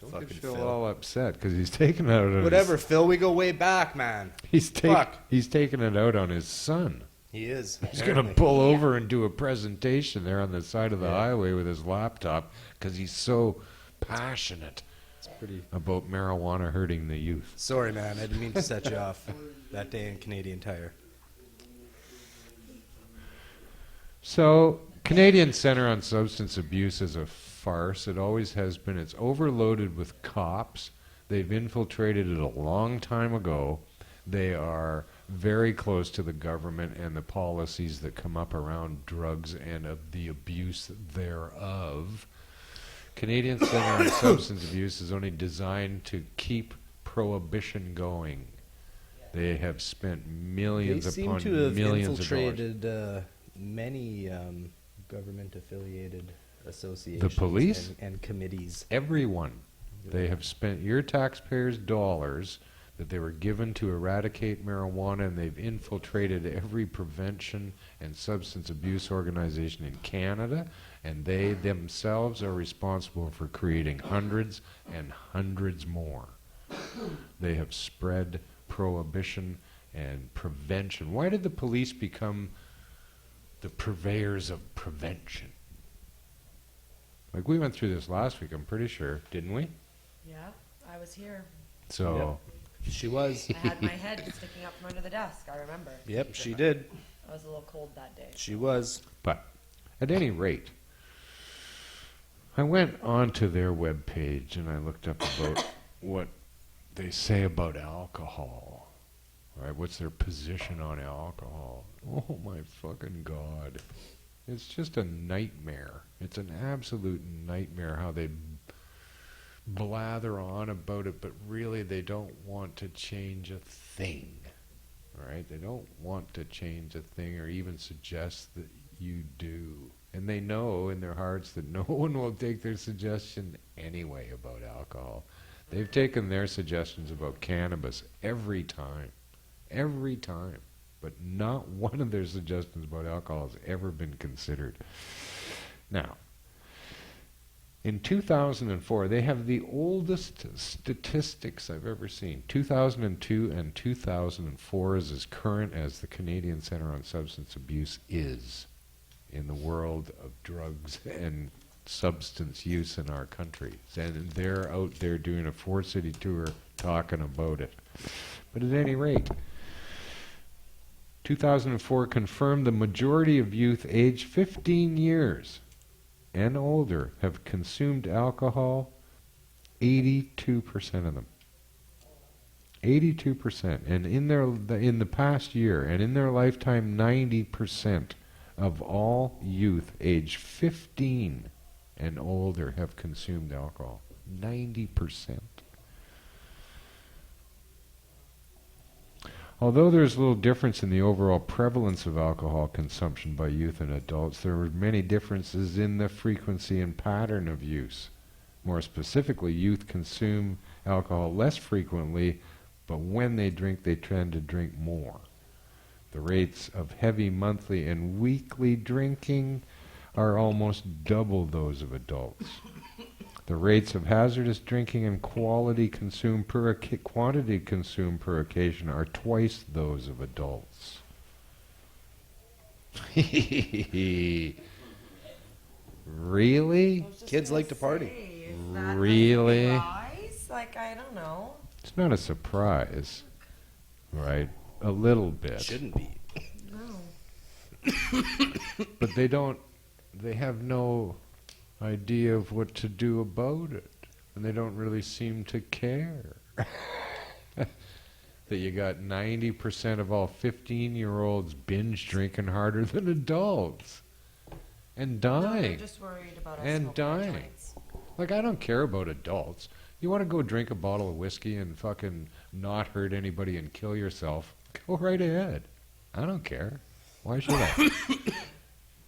Don't Fucking get Phil Phil. all upset because he's taking it out on Whatever, Phil, we go way back, man. Fuck. He's taking it out on his son. He is. He's going to apparently. pull over and do a presentation there on the side of the Yeah. highway with his laptop because he's so passionate It's pretty. about marijuana hurting the youth. Sorry, man. I didn't mean to set you off that day in Canadian Tire. So, Canadian Centre on Substance Abuse is a farce. It always has been. It's overloaded with cops. They've infiltrated it a long time ago. They are very close to the government and the policies that come up around drugs and of the abuse thereof. Canadian Centre on Substance Abuse is only designed to keep prohibition going. They have spent millions They seem upon to have millions of dollars. infiltrated many government-affiliated associations police? and committees. Everyone. They have spent your taxpayers' dollars that they were given to eradicate marijuana, and they've infiltrated every prevention and substance abuse organization in Canada, and they themselves are responsible for creating hundreds and hundreds more. They have spread prohibition and prevention. Why did the police become the purveyors of prevention? Like, we went through this last week, I'm pretty sure, didn't we? Yeah, I was here. So, She was. I had my head sticking up from under the desk, I remember. Yep, she did. I was a little cold that day. She was. but at any rate, I went onto their webpage and I looked up about what they say about alcohol. Right? What's their position on alcohol? Oh my fucking God. It's just a nightmare. It's an absolute nightmare how they blather on about it, but really they don't want to change a thing. Right? They don't want to change a thing or even suggest that you do. And they know in their hearts that no one will take their suggestion anyway about alcohol. They've taken their suggestions about cannabis every time. Every time. But not one of their suggestions about alcohol has ever been considered. Now, in 2004, they have the oldest statistics I've ever seen. 2002 and 2004 is as current as the Canadian Centre on Substance Abuse is in the world of drugs and substance use in our country. And they're out there doing a 4-city tour talking about it. But at any rate, 2004 confirmed the majority of youth aged 15 years and older have consumed alcohol, 82% of them. 82%. And in the past year, and in their lifetime, 90% of all youth aged 15 and older have consumed alcohol. 90%. Although there's little difference in the overall prevalence of alcohol consumption by youth and adults, there are many differences in the frequency and pattern of use. More specifically, youth consume alcohol less frequently, but when they drink, they tend to drink more. The rates of heavy monthly and weekly drinking are almost double those of adults. The rates of hazardous drinking and quantity consumed per occasion are twice those of adults. Really? Kids like to party. Really? Like, I don't know. It's not a surprise, right? A little bit. Shouldn't be. No. But they have no idea of what to do about it. And they don't really seem to care. That you got 90% of all 15-year-olds binge drinking harder than adults. And dying. No, they're just worried about us And smoking our dying. joints. Like, I don't care about adults. You want to go drink a bottle of whiskey and fucking not hurt anybody and kill yourself? Go right ahead. I don't care. Why should I?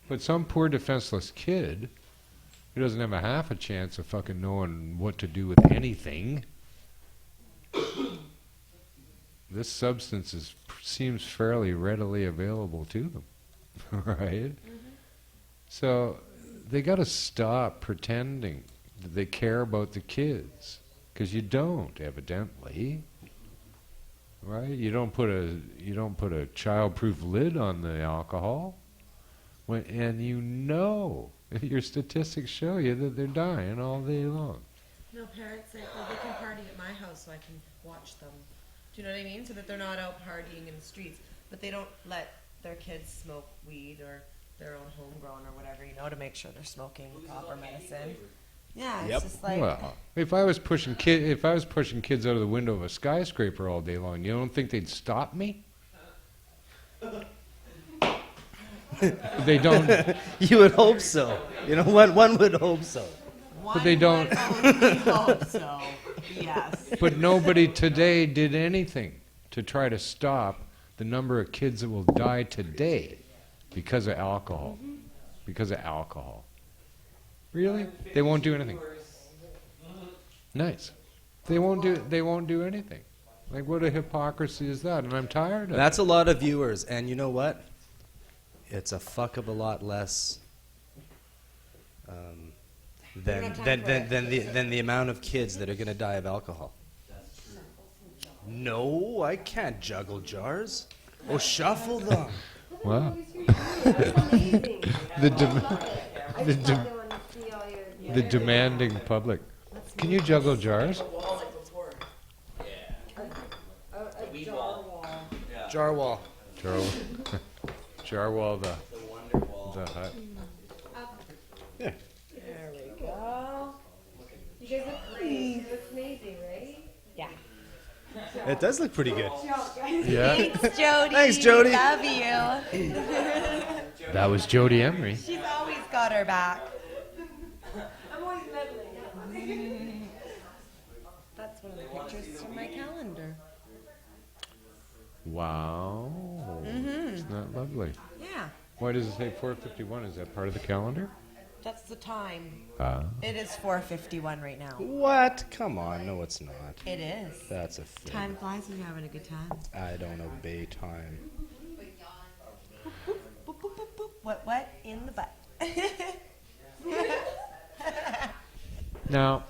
But some poor defenseless kid who doesn't have a half a chance of fucking knowing what to do with anything. This substance seems fairly readily available to them, right? So they got to stop pretending that they care about the kids, because you don't, evidently, right? You don't put a child-proof lid on the alcohol, and you know your statistics show you that they're dying all day long. No, parents say, well, they can party at my house so I can watch them. Do you know what I mean? So that they're not out partying in the streets. But they don't let their kids smoke weed or their own homegrown or whatever, to make sure they're smoking proper medicine. Yeah, it's just like... Well, if I was pushing kids out of the window of a skyscraper all day long, you don't think they'd stop me? They don't. You would hope so. You know what? One would hope so. But they don't. hope so. Yes. But nobody today did anything to try to stop the number of kids that will die today because of alcohol. Because of alcohol. Really? They won't do anything. Nice. They won't do anything. Like, what a hypocrisy is that? And I'm tired of That's it. a lot of viewers, and you know what? It's a fuck of a lot less than the amount of kids that are going to die of alcohol. No, I can't juggle jars. Oh, shuffle them. Wow. That's amazing. The demanding public. Can you juggle jars? Jar wall. Jarwall the hut. Yeah. There we go. You guys look great. It looks amazing, right? Yeah. It does look pretty good. Yeah. Thanks, Jody. Thanks, Jody. Love you. That was Jody Emery. She's always got her back. I'm always meddling. That's one of the pictures from my calendar. Wow. Isn't that lovely? Yeah. Why does it say 4:51? Is that part of the calendar? That's the time. It is 4:51 right now. What? Come on. No, it's not. It is. That's a thing. Time flies when you're having a good time. I don't obey time. Boop, boop, boop, boop. What? In the butt. Now,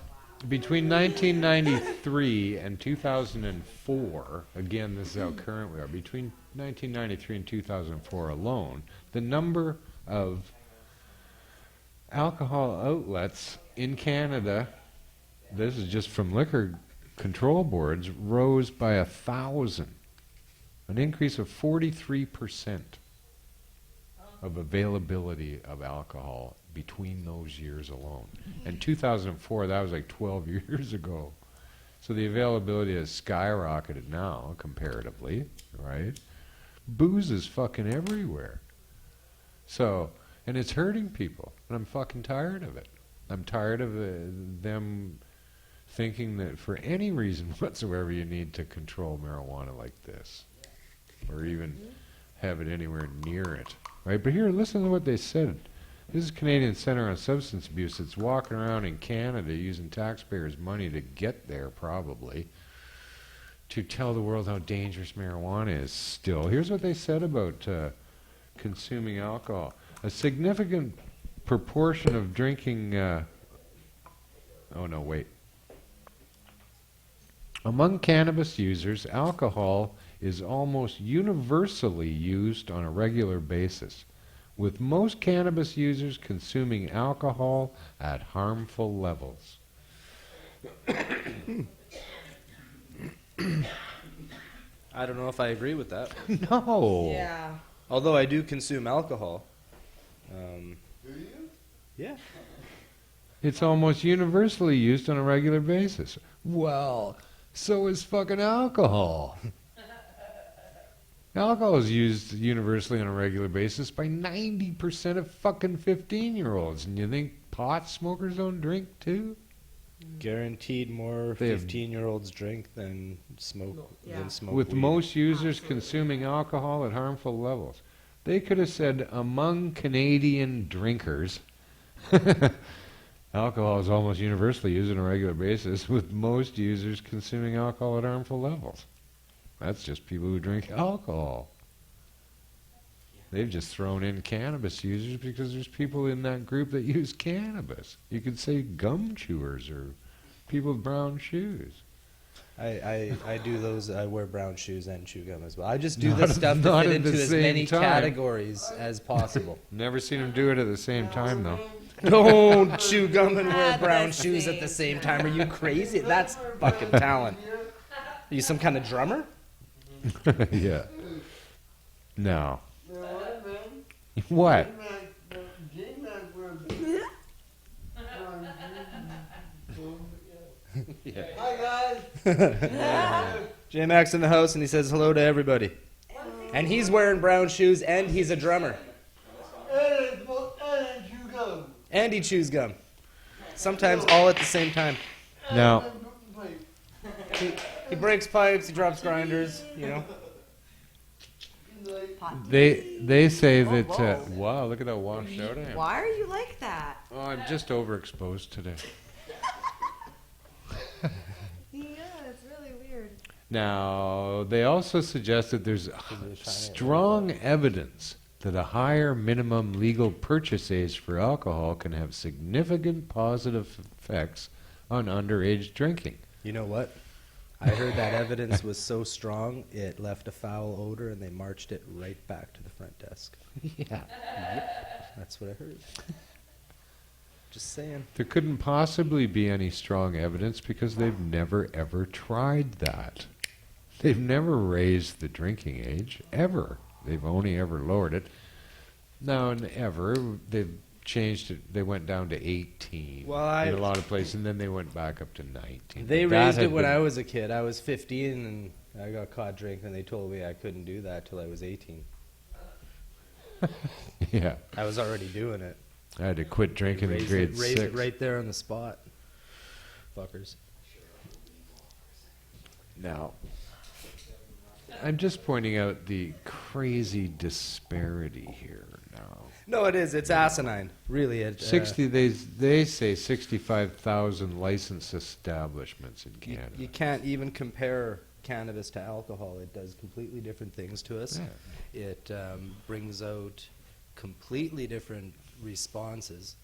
between 1993 and 2004, again, this is how current we are, between 1993 and 2004 alone, the number of alcohol outlets in Canada, this is just from liquor control boards, rose by 1,000, an increase of 43% of availability of alcohol between those years alone. And 2004, that was like 12 years ago. So the availability has skyrocketed now, comparatively, right? Booze is fucking everywhere. So, and it's hurting people. And I'm fucking tired of it. I'm tired of them thinking that for any reason whatsoever you need to control marijuana like this. Or even have it anywhere near it. Right? But here, listen to what they said. This is Canadian Centre on Substance Abuse. It's walking around in Canada using taxpayers' money to get there, probably, to tell the world how dangerous marijuana is still. Here's what they said about consuming alcohol. A significant proportion of drinking... oh, no, wait. Among cannabis users, alcohol is almost universally used on a regular basis, with most cannabis users consuming alcohol at harmful levels. I don't know if I agree with that. No. Yeah. Although I do consume alcohol. Do you? Yeah. It's almost universally used on a regular basis. Well, so is fucking alcohol. Alcohol is used universally on a regular basis by 90% of fucking 15-year-olds. And you think pot smokers don't drink too? Guaranteed more They have- 15-year-olds drink than smoke Yeah. than smoke With weed. most users consuming alcohol at harmful levels. They could have said among Canadian drinkers. Alcohol is almost universally used on a regular basis, with most users consuming alcohol at harmful levels. That's just people who drink alcohol. They've just thrown in cannabis users because there's people in that group that use cannabis. You could say gum chewers or people with brown shoes. I do those. I wear brown shoes and chew gum as well. I just do Not this at- stuff to not fit at the into as same many time. categories as possible. Never seen them do it at the same time, though. Don't chew gum and wear At brown the shoes at the same same time. Are you crazy? That's fucking talent. Are you some kind of drummer? Yeah. No. Marijuana, man. What? J-Mac Yeah. Hi, guys. J-Mac's in the house and he says hello to everybody. And he's wearing brown shoes and he's a drummer. And you go. And he chews gum. Sometimes all at the same time. Now, He breaks pipes, he drops grinders, you know. they say that... wow, look at that washed out I am. Why are you like that? Oh, I'm just overexposed today. Yeah, it's really weird. Now, they also suggest that there's strong evidence that a higher minimum legal purchase age for alcohol can have significant positive effects on underage drinking. You know what? I heard that evidence was so strong it left a foul odor and they marched it right back to the front desk. Yeah. That's what I heard. Just saying. There couldn't possibly be any strong evidence because they've never ever tried that. They've never raised the drinking age, ever. They've only ever lowered it. Now and ever, they've changed it. They went down to 18 Well, in a lot of places, and then they went back up to 19. They That raised had it when been- I was a kid. I was 15 and I got caught drinking and they told me I couldn't do that till I was 18. Yeah, I was already doing it. I had to quit drinking in Raised grade it, raised 6. it right there on the spot. Fuckers. Now, I'm just pointing out the crazy disparity here now. No, it is. It's asinine. Really. 60. They say 65,000 licensed establishments in You, Canada. you can't even compare cannabis to alcohol. It does completely different things to us. Yeah. It brings out completely different responses.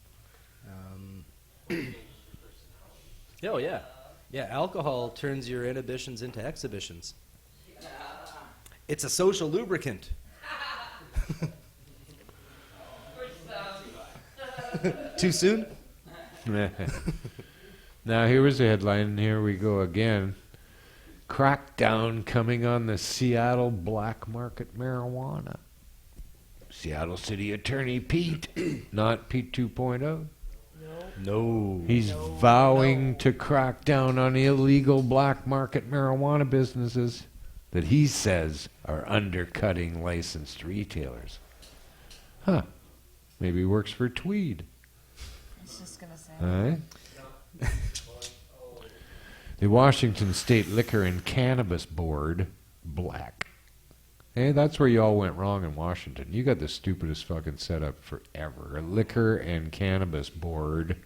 Oh, yeah. Yeah, alcohol turns your inhibitions into exhibitions. It's a social lubricant. Too soon? Now, here was the headline, and here we go again. Crackdown coming on the Seattle black market marijuana. Seattle City Attorney Pete, not Pete 2.0. No. He's vowing to crack down on illegal black market marijuana businesses that he says are undercutting licensed retailers. Huh. Maybe he works for Tweed. I was just gonna say. Aye. The Washington State Liquor and Cannabis Board, black. Hey, that's where you all went wrong in Washington. You got the stupidest fucking setup forever. A Liquor and Cannabis Board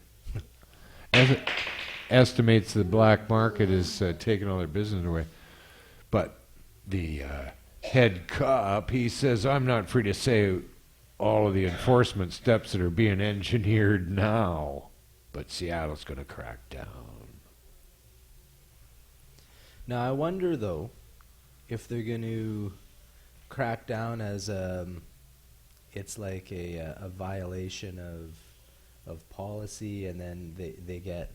estimates the black market is taking all their business away. But the head cop, he says, I'm not free to say all of the enforcement steps that are being engineered now, but Seattle's going to crack down. Now I wonder though if they're going to crack down as it's like a violation of policy, and then they get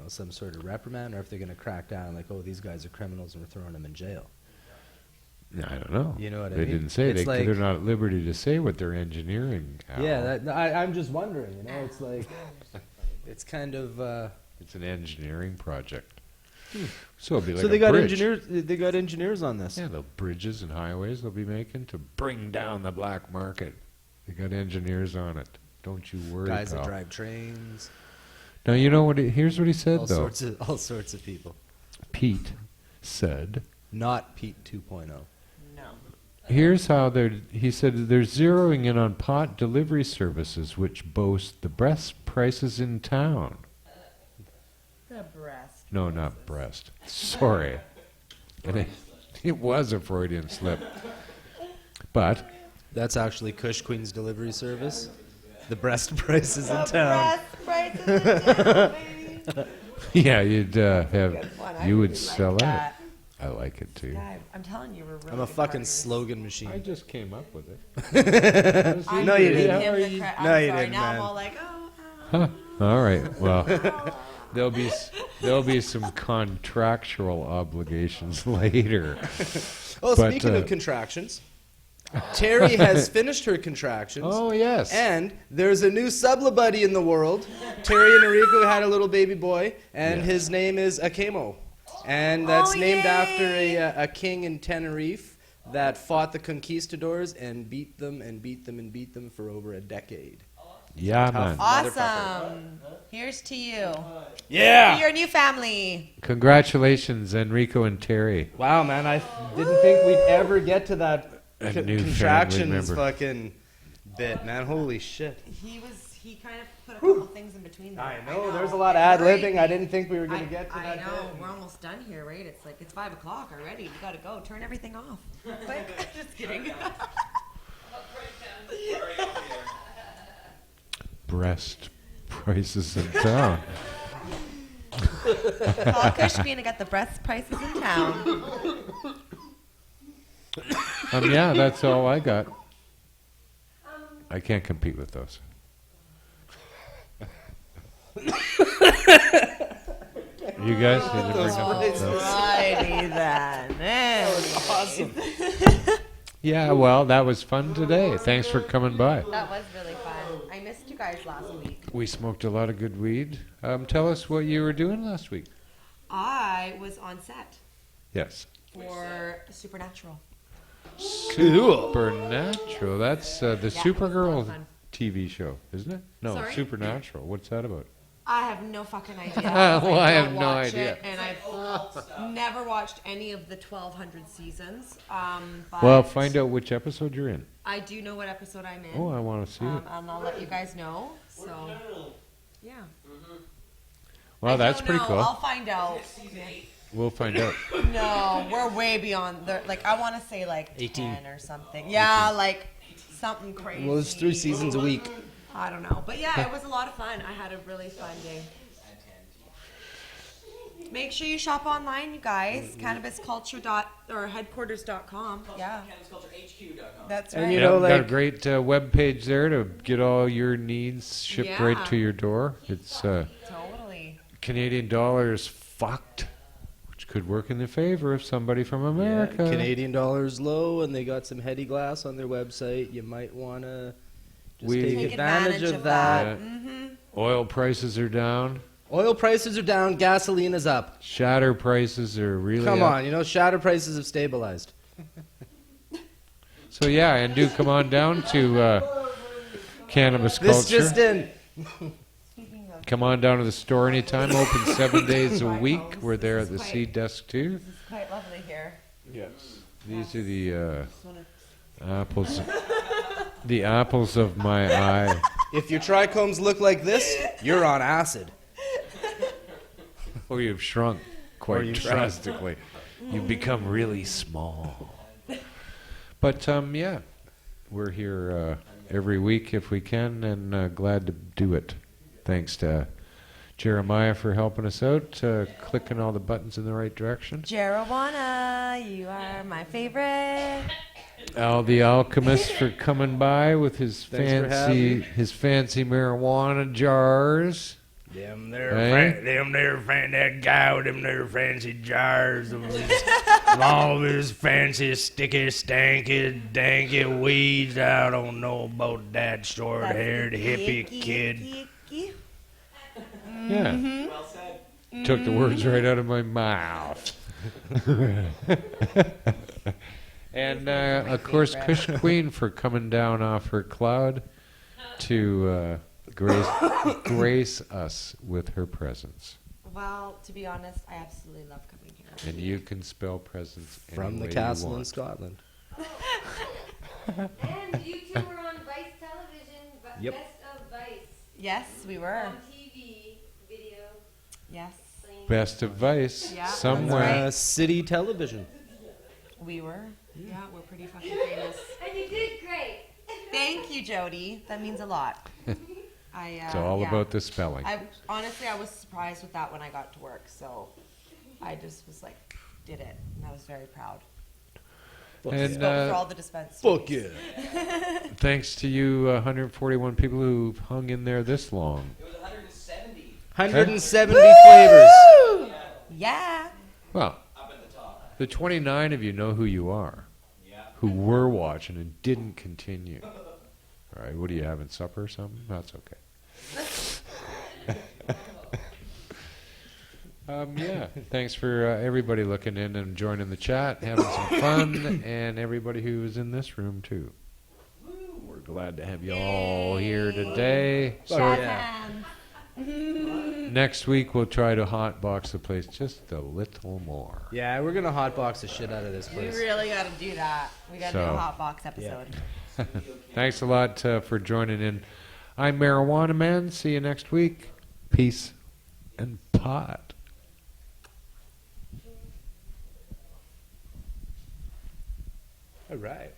some sort of reprimand, or if they're going to crack down like, oh, these guys are criminals and we're throwing them in jail. I don't know. You know what I They mean? didn't say. It's like- They're not at liberty to say what they're engineering. Al. Yeah, I'm just wondering. It's like it's kind of. It's an engineering project. So it'll be like So a they got bridge. engineers. They got engineers on this. Yeah, the bridges and highways they'll be making to bring down the black market. They got engineers on it. Don't you worry, Guys pal. that drive trains. Now you know what? Here's what he said All though. sorts of people. Pete said. Not Pete 2.0. No. Here's how he said they're zeroing in on pot delivery services, which boast the best prices in town. The breast. No, not breast. Sorry. And it was a Freudian slip. But That's actually Kush Queen's delivery service. The breast prices in town. Breast prices in town, baby. yeah, you'd have Good one. I you would really sell like out. that. I like it too. Yeah, I'm telling you, we're really I'm a good fucking partners. slogan I machine. just came up with it. I No, you gave didn't. him the credit. I'm No, you sorry. didn't, Now man. I'm all like, oh. Huh. All right. Well, there'll be some contractual obligations later. Oh, But, speaking of contractions, Terry has finished her contractions. Oh yes. And there's a new sublabuddy in the world. Terry and Enrico had a little baby boy, and Yeah. his name is Akemo. And that's Oh, named after yay! a king in Tenerife that fought the conquistadors and beat them and beat them and beat them for over a decade. yeah, Tough. man. Awesome. Here's to you. To Yeah! your new family. Congratulations, Enrico and Terry. Wow, man, I didn't think we'd ever get to that A new family contractions member. fucking bit, man. Holy shit. He kind of put a couple things in between there. I know, there's a lot of ad-libbing. I didn't think we were going to get to I that know. bit. We're almost done here, right? It's like, it's 5 o'clock already. You gotta go. Turn everything off. Quick. Just kidding. Breast prices in town. Call Kush Queen. I got the best prices in town. Yeah, that's all I got. I can't compete with those. You guys did you bring up those? Alrighty then. Awesome. Yeah, well, that was fun today. Thanks for coming by. That was really fun. I missed you guys last week. We smoked a lot of good weed. Tell us what you were doing last week. I was on set Yes. for Supernatural. Supernatural. That's the Yeah, Supergirl it was fun. TV show, isn't it? No, Sorry? Supernatural. What's that about? I have no fucking idea. Well, I don't have no watch idea. it, and I've never watched any of the 1,200 seasons. But Well, find out which episode you're in. I do know what episode I'm in. Oh, I want to see it. And I'll let you guys know. So, yeah. Well, I that's don't pretty know. cool. I'll find out. We'll find out. No, we're way beyond. Like, I want to say like 18. 10 or something. Yeah, like something crazy. Well, it's 3 seasons a week. I don't know, but yeah, it was a lot of fun. I had a really fun day. Make sure you shop online, you guys. Cannabis Culture or headquarters.com. Yeah, CannabisCultureHQ.com. that's And right. you Yeah, know, got a like- great web page there to get all your needs shipped right Yeah. to your door. It's Totally. Canadian dollar is fucked, which could work in the favor of somebody from America. Canadian dollar's low, and they got some heady glass on their website. You might want to just We- take Take advantage of that. Yeah. Mm-hmm. Oil prices are down. Oil prices are down. Gasoline is up. Shatter prices are really Come up. on, you know, shatter prices have stabilized. So yeah, and do come on down to Cannabis This Culture. just in. Come on down to the store anytime. Open 7 days a week. We're there at the seed desk too. This is quite lovely here. Yes. These are the apples. The apples of my eye. If your trichomes look like this, you're on acid. Or you've shrunk Or quite you've shrunk. drastically. You've become really small. But yeah, we're here every week if we can, and glad to do it. Thanks to Jeremiah for helping us out, clicking all the buttons in the right direction. Jarawana, you are my favorite. Al the Alchemist for coming by with his Thanks for having me. fancy marijuana jars. Them there, Hey? that guy with them there fancy jars of all his fancy, sticky, stanky, danky weeds. I don't know about that short-haired hippie kid. Yeah. Well said. Took the words right out of my mouth. And of course, Kush Queen for coming down off her cloud to grace us with her presence. Well, to be honest, I absolutely love coming here. And you can spell presence From any the way you castle in want. Scotland. And you two were on Vice Television, Yep. Best of Vice. Yes, we were. On TV, video, Yes, playing. Best advice Yeah, that's somewhere. City television. we were. Yeah, we're pretty fucking famous. And you did great. Thank you, Jody. That means a lot. It's all yeah. about the spelling. I honestly, I was surprised with that when I got to work. So I just was like, did it, and I was very proud. And Spoke for all the dispensaries. Fuck yeah. thanks to you 141 people who've hung in there this long. It was 170 170 flavors. Yeah. Well, up at the top. the 29 of you know who you are, Yeah. who were watching and didn't continue. All right, what are you having, supper or something? That's okay. Yeah, thanks for everybody looking in and joining the chat, having some fun, and everybody who was in this room too. We're glad to have you all here today. So next week we'll try to hotbox the place just a little more. Yeah, we're gonna hotbox the shit out of this We place. really got to do that. We got to do So- a hot box episode. Thanks a lot for joining in. I'm Marijuana Man. See you next week. Peace and pot. All right.